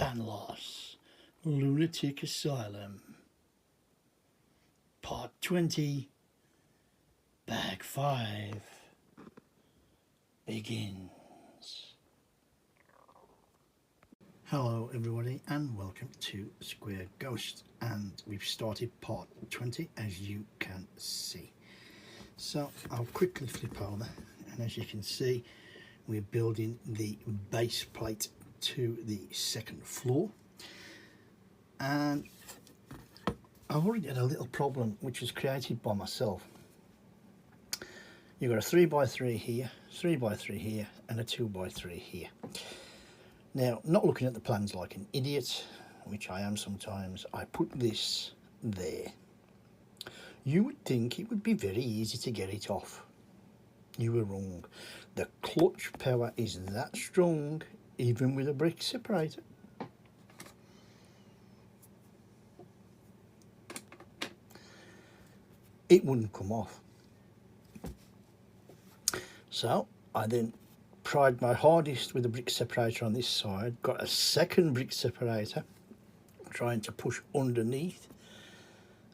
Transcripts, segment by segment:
Panlos, Lunatic Asylum, Part 20, Bag 5, begins. Hello everybody and welcome to Square Ghost, and we've started part 20 as you can see. So I'll quickly flip over, and as you can see we're building the base plate to the second floor, and I've already had a little problem which was created by myself. You've got a 3x3 here, 3x3 here and a 2x3 here. Now, not looking at the plans like an idiot, which I am sometimes, I put this there. You would think it would be very easy to get it off. You were wrong. The clutch power is that strong, even with a brick separator. It wouldn't come off. So I then tried my hardest with a brick separator on this side, got a second brick separator trying to push underneath,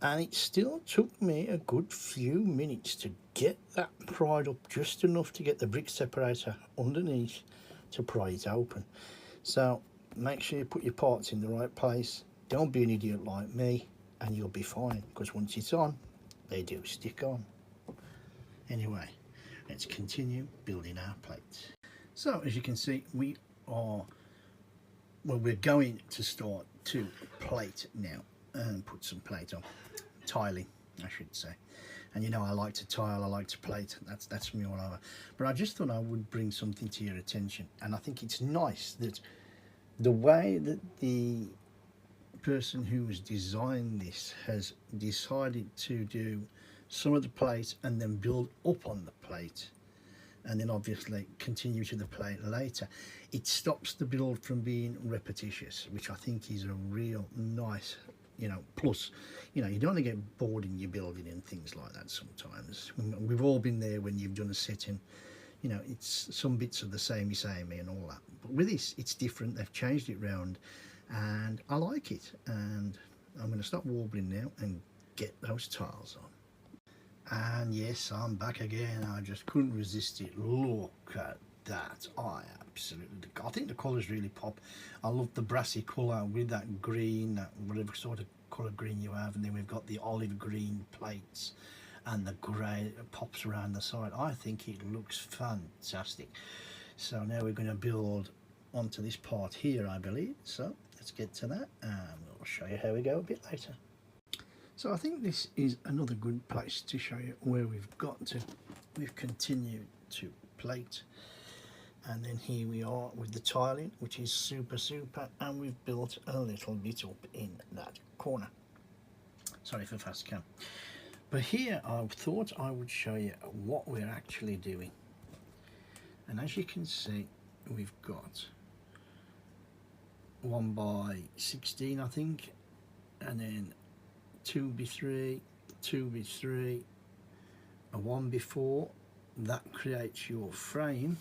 and it still took me a good few minutes to get that pried up just enough to get the brick separator underneath to pry it open. So make sure you put your parts in the right place, don't be an idiot like me, and you'll be fine, because once it's on, they do stick on. Anyway, let's continue building our plate. So as you can see, we're going to start to plate now and put some plate on, tiling I should say. And you know, I like to tile, I like to plate, that's me all over. But I just thought I would bring something to your attention, and I think it's nice that the way that the person who has designed this has decided to do some of the plate and then build up on the plate, and then obviously continue to the plate later. It stops the build from being repetitious, which I think is a real nice, you know, plus. You know, you don't want to get bored in your building and things like that sometimes. We've all been there when you've done a setting, you know, it's some bits are the samey and all that. But with this, it's different. They've changed it round and I like it. And I'm going to stop warbling now and get those tiles on. And yes, I'm back again. I just couldn't resist it. Look at that. I think the colours really pop. I love the brassy colour with that green, that whatever sort of colour green you have, and then we've got the olive green plates and the grey pops around the side. I think it looks fantastic. So now we're going to build onto this part here, I believe. So let's get to that and we'll show you how we go a bit later. So I think this is another good place to show you where we've got to. We've continued to plate, and then here we are with the tiling, which is super, and we've built a little bit up in that corner. Sorry for fast cam. But here I thought I would show you what we're actually doing. And as you can see, we've got 1x16 I think, and then 2x3, 2x3, a 1x4. That creates your frame.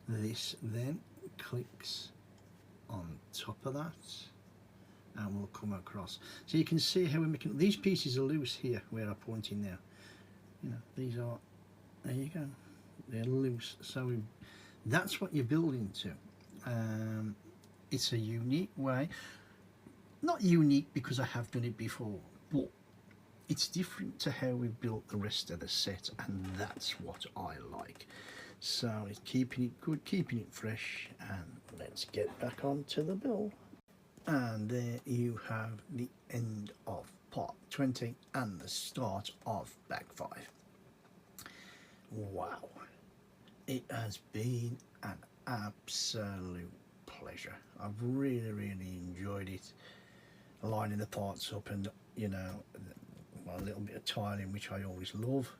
This then clicks on top of that and we'll come across. So you can see how we're making these pieces are loose here where I'm pointing now. You know, these are, there you go, they're loose. So that's what you're building to. It's a unique way. Not unique because I have done it before, but it's different to how we built the rest of the set, and that's what I like. So it's keeping it good, keeping it fresh, and let's get back onto the build. And there you have the end of part 20 and the start of bag 5. Wow, it has been an absolute pleasure. I've really enjoyed it, lining the parts up, and you know, a little bit of tiling, which I always love.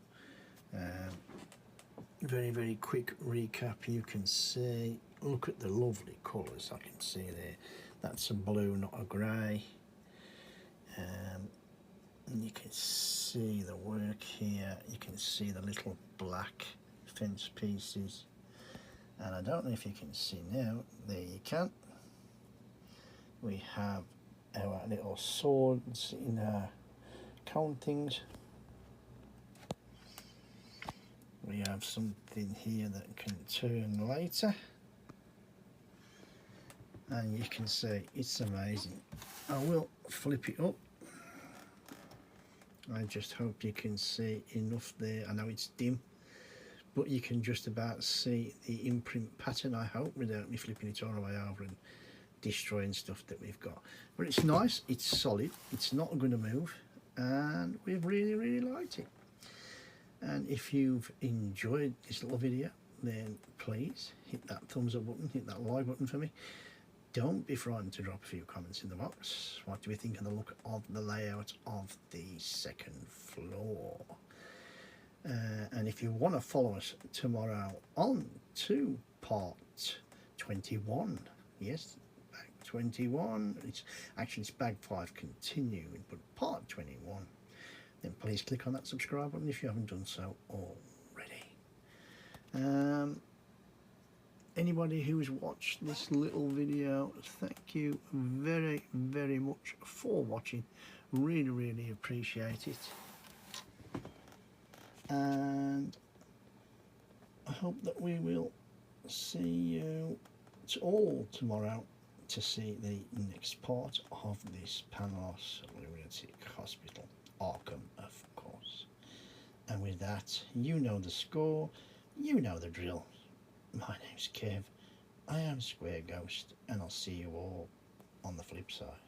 Very quick recap. You can see, look at the lovely colours I can see there. That's a blue, not a grey. And you can see the work here. You can see the little black fence pieces, and I don't know if you can see now. There you can. We have our little swords in our countings. We have something here that can turn later, and you can see it's amazing. I will flip it up. I just hope you can see enough there. I know it's dim, but you can just about see the imprint pattern, I hope, without me flipping it all the way over and destroying stuff that we've got. But it's nice, it's solid, it's not going to move, and we've really liked it. And if you've enjoyed this little video, then please hit that thumbs up button, hit that like button for me. Don't be frightened to drop a few comments in the box. What do we think of the look of the layout of the second floor? And if you want to follow us tomorrow on to part 21, yes, bag 21, it's bag 5 continuing, but part 21, then please click on that subscribe button if you haven't done so already. Anybody who's watched this little video, thank you very much for watching. Really appreciate it, and I hope that we will see you all tomorrow to see the next part of this Panlos Lunatic Hospital, Arkham, of course. And with that, you know the score, you know the drill. My name's Kev, I am Square Ghost, and I'll see you all on the flip side.